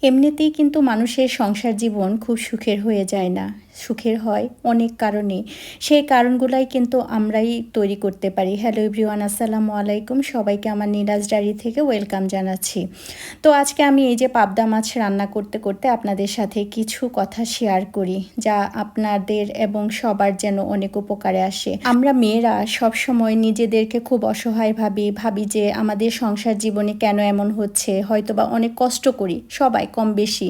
এমনিতেই কিন্তু মানুষের সংসার জীবন খুব সুখের হয়ে যায় না। সুখের হয় অনেক কারণে। সেই কারণগুলাই কিন্তু আমরাই তৈরি করতে পারি। হ্যালো এভরিওয়ান, আসসালামু আলাইকুম। সবাইকে আমার নীলাজ ডায়েরি থেকে ওয়েলকাম জানাচ্ছি। তো আজকে আমি এই যে পাবদা মাছ রান্না করতে করতে আপনাদের সাথে কিছু কথা শেয়ার করি, যা আপনাদের এবং সবার যেন অনেক উপকারে আসে। আমরা মেয়েরা সবসময় নিজেদেরকে খুব অসহায় ভাবি যে আমাদের সংসার জীবনে কেন এমন হচ্ছে, হয়তোবা অনেক কষ্ট করি সবাই কম বেশি।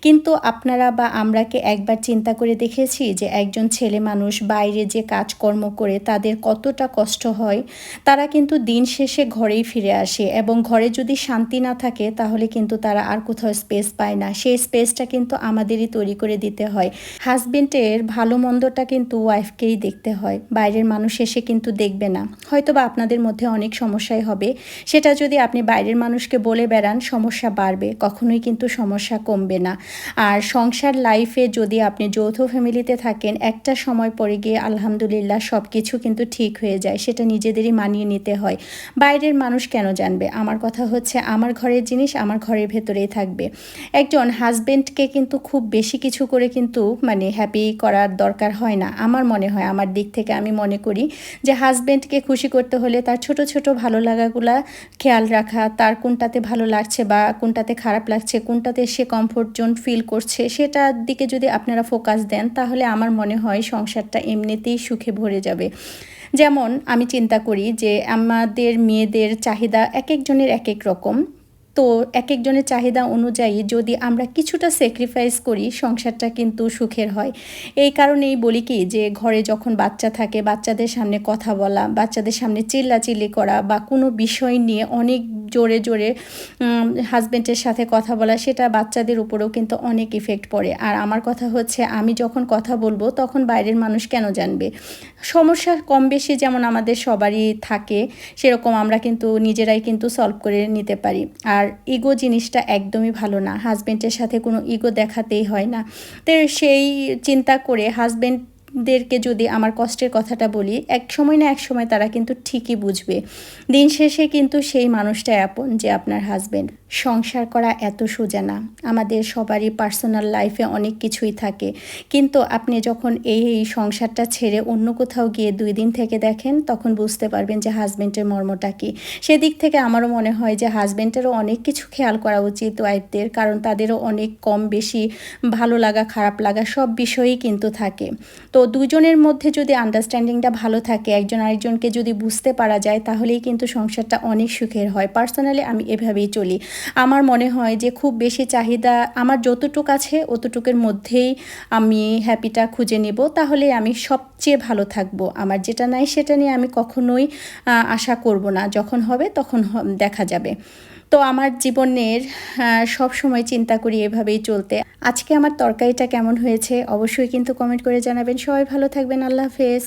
কিন্তু আপনারা বা আমরা কি একবার চিন্তা করে দেখেছি যে একজন ছেলে মানুষ বাইরে যে কাজকর্ম করে তাদের কতটা কষ্ট হয়? তারা কিন্তু দিন শেষে ঘরেই ফিরে আসে, এবং ঘরে যদি শান্তি না থাকে তাহলে কিন্তু তারা আর কোথাও স্পেস পায় না। সেই স্পেসটা কিন্তু আমাদেরই তৈরি করে দিতে হয়। হাজবেন্ডের ভালো মন্দটা কিন্তু ওয়াইফকেই দেখতে হয়, বাইরের মানুষ এসে কিন্তু দেখবে না। হয়তোবা আপনাদের মধ্যে অনেক সমস্যাই হবে, সেটা যদি আপনি বাইরের মানুষকে বলে বেড়ান সমস্যা বাড়বে, কখনোই কিন্তু সমস্যা কমবে না। আর সংসার লাইফে যদি আপনি যৌথ ফ্যামিলিতে থাকেন, একটা সময় পরে গিয়ে আলহামদুলিল্লাহ সব কিছু কিন্তু ঠিক হয়ে যায়। সেটা নিজেদেরই মানিয়ে নিতে হয়। বাইরের মানুষ কেন জানবে? আমার কথা হচ্ছে, আমার ঘরের জিনিস আমার ঘরের ভেতরেই থাকবে। একজন হাজবেন্ডকে কিন্তু খুব বেশি কিছু করে কিন্তু হ্যাপি করার দরকার হয় না। আমার মনে হয়, আমার দিক থেকে আমি মনে করি যে হাজবেন্ডকে খুশি করতে হলে তার ছোট ছোট ভালো লাগাগুলা খেয়াল রাখা, তার কোনটাতে ভালো লাগছে বা কোনটাতে খারাপ লাগছে, কোনটাতে সে কমফোর্ট জোন ফিল করছে, সেটার দিকে যদি আপনারা ফোকাস দেন তাহলে আমার মনে হয় সংসারটা এমনিতেই সুখে ভরে যাবে। যেমন আমি চিন্তা করি যে আমাদের মেয়েদের চাহিদা এক একজনের এক এক রকম। তো এক একজনের চাহিদা অনুযায়ী যদি আমরা কিছুটা স্যাক্রিফাইস করি, সংসারটা কিন্তু সুখের হয়। এই কারণেই বলি কি যে ঘরে যখন বাচ্চা থাকে, বাচ্চাদের সামনে কথা বলা, বাচ্চাদের সামনে চিল্লাচিল্লি করা বা কোনো বিষয় নিয়ে অনেক জোরে জোরে হাজব্যান্ডের সাথে কথা বলা, সেটা বাচ্চাদের উপরেও কিন্তু অনেক ইফেক্ট পড়ে। আর আমার কথা হচ্ছে, আমি যখন কথা বলবো তখন বাইরের মানুষ কেন জানবে? সমস্যা কম বেশি যেমন আমাদের সবারই থাকে, সেরকম আমরা কিন্তু নিজেরাই কিন্তু সলভ করে নিতে পারি। আর ইগো জিনিসটা একদমই ভালো না, হাজব্যান্ডের সাথে কোনো ইগো দেখাতেই হয় না। তো সেই চিন্তা করে হাজব্যান্ডদেরকে যদি আমার কষ্টের কথাটা বলি, এক সময় না এক সময় তারা কিন্তু ঠিকই বুঝবে। দিন শেষে কিন্তু সেই মানুষটাই আপন যে আপনার হাজব্যান্ড। সংসার করা এত সোজা না। আমাদের সবারই পার্সোনাল লাইফে অনেক কিছুই থাকে, কিন্তু আপনি যখন এই সংসারটা ছেড়ে অন্য কোথাও গিয়ে 2 দিন থেকে দেখেন, তখন বুঝতে পারবেন যে হাজব্যান্ডের মর্মটা কী। সেদিক থেকে আমারও মনে হয় যে হাজব্যান্ডেরও অনেক কিছু খেয়াল করা উচিত ওয়াইফদের, কারণ তাদেরও অনেক কম বেশি ভালো লাগা খারাপ লাগা সব বিষয়েই কিন্তু থাকে। তো দুজনের মধ্যে যদি আন্ডারস্ট্যান্ডিংটা ভালো থাকে, একজন আরেকজনকে যদি বুঝতে পারা যায়, তাহলেই কিন্তু সংসারটা অনেক সুখের হয়। পার্সোনালি আমি এভাবেই চলি। আমার মনে হয় যে খুব বেশি চাহিদা, আমার যতটুকু আছে অতটুকুর মধ্যেই আমি হ্যাপিটা খুঁজে নেব, তাহলে আমি সবচেয়ে ভালো থাকবো। আমার যেটা নাই সেটা নিয়ে আমি কখনোই আশা করব না। যখন হবে তখন দেখা যাবে। তো আমার জীবনের সব সময় চিন্তা করি এভাবেই চলতে। আজকে আমার তরকারিটা কেমন হয়েছে অবশ্যই কিন্তু কমেন্ট করে জানাবেন। সবাই ভালো থাকবেন। আল্লাহ হাফেজ।